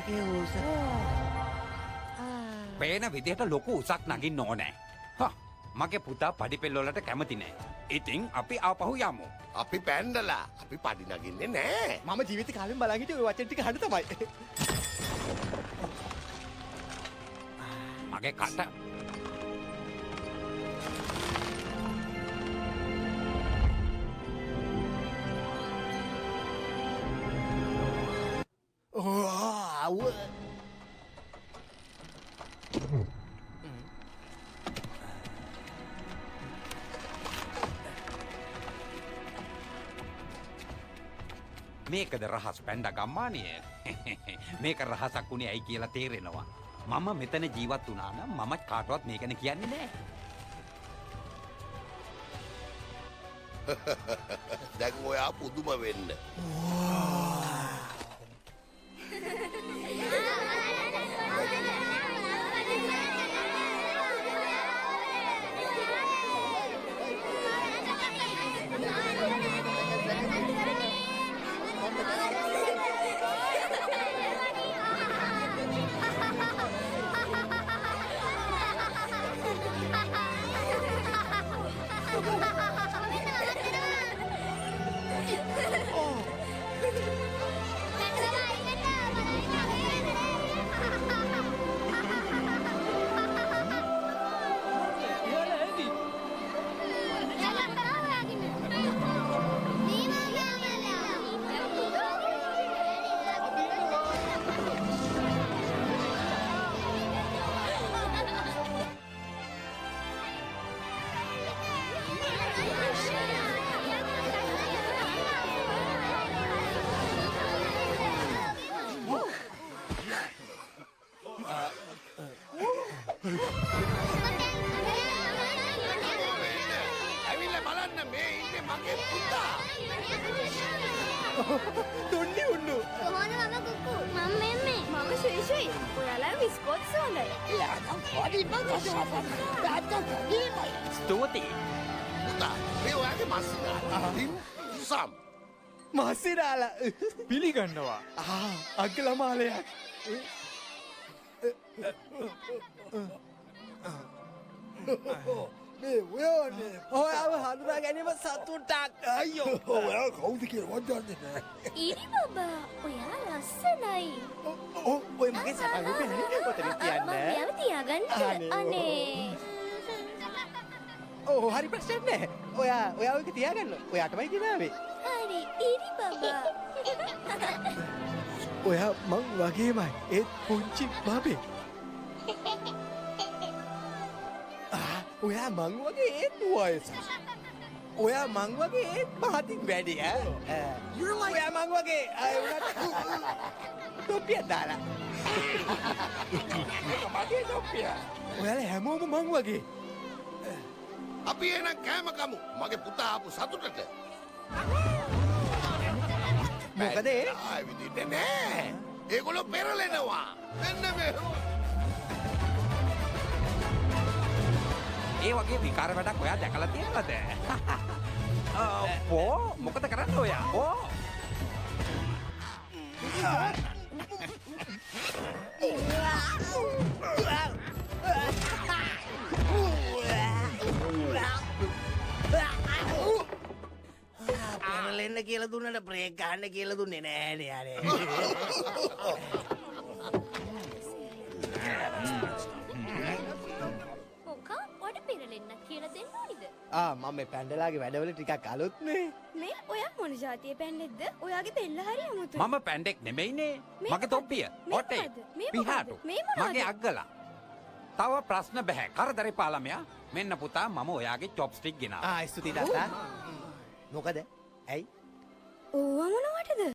මේකේ උස. පේන විදිහට ලොකු උසක් නගින්න ඕනේ. මගේ පුතා පඩිපෙළ වලට කැමති නෑ. ඉතින් අපි ආපහු යමු. අපි පැන්ඩලා අපි පඩි නගින්නේ නෑ. මම ජීවිත කාලෙම බලන් හිටියේ ඔය වචන ටික අහන්න තමයි. මගේ කට මේකද රහස් පැන්ඩ ගම්මානය. මේක රහසක් වුණේ ඇයි කියලා තේරෙනවා. මම මෙතන ජීවත් වුණා නම් මම කාටවත් මේකන කියන්නේ නෑ. දැන් ඔයා පුදුම වෙන්න. ඇවිල්ලා බලන්න මේ ඉන්නේ මගේ පුතා. තුන්ඩි උන්නු. කොහොමද මම කුකු? මම මෙම්මේ. මම ශ්‍රී. ඔයාලා බිස්කෝට් සොඳයි. ස්තුතියි. පුතා මේ ඔයාගේ මස්සිනා. සම් මස්සිරාලා පිළිගන්නවා. අග්ගලමාලයක්. මේ ඔයනේ ඔයාව හඳුනා ගැනීම සතුටක්. අයියෝ ඔයා කවුද කියලා වදන්නේ නැහැ. ඉරි බබා ඔයා ලස්සනයි. ඔය මගේ සපා රූපේ නේ ඔතන තියන්නේ. මම තියාගන්න. අනේ. හරි ප්‍රශ්නයක් නැහැ. ඔයා ඔයක තියාගන්න. ඔයා තමයි ගෙනාවේ. හරි ඉරි බබා. ඔයා මං වගේමයි. ඒත් පුංචි බබේ. ඔයා මං වගේ ඒත් වයසයි. ඔයා මං වගේ ඒත් මහතින් වැඩි ඔයා මං වගේ තොප්පියක් දාලා. මගේ තොප්පිය. ඔයාලා හැමෝම මං වගේ. අපි එනම් කෑම කමු. මගේ පුතා ආපු සතුටට. මොකද විදින්නේ නෑ. ඒගොල්ලෝ පෙරලෙනවා. මෙන්න මේ ඒ වගේ විකාර වැඩක් ඔයා දැකලා තියෙනවද? මොකද කරන්න ඔයා? පැනලෙන්න කියලා දුන්නට බ්‍රේක් ගන්න කියලා දුන්නේ නෑනේ අනේ. මම මේ පැන්ඩලාගේ වැඩවල ටිකක් අලුත් නේ. මේ ඔයා මොන જાතියේ පැන්නෙක්ද? ඔයාගේ පෙල්ල හරි අමුතුයි. මම පැන්ඩෙක් නෙමෙයිනේ. මගේ තොප්පිය. ඔටේ. පිහාටු. මගේ අග්ගලා. තව ප්‍රශ්න බෑ. කරදරේ පාලමයා. මෙන්න පුතා මම ඔයාගේ චොප්ස්ටික් ගෙනාවා. ස්තුතියි තාත්තා. මොකද? ඇයි? ඕවා මොනවටද?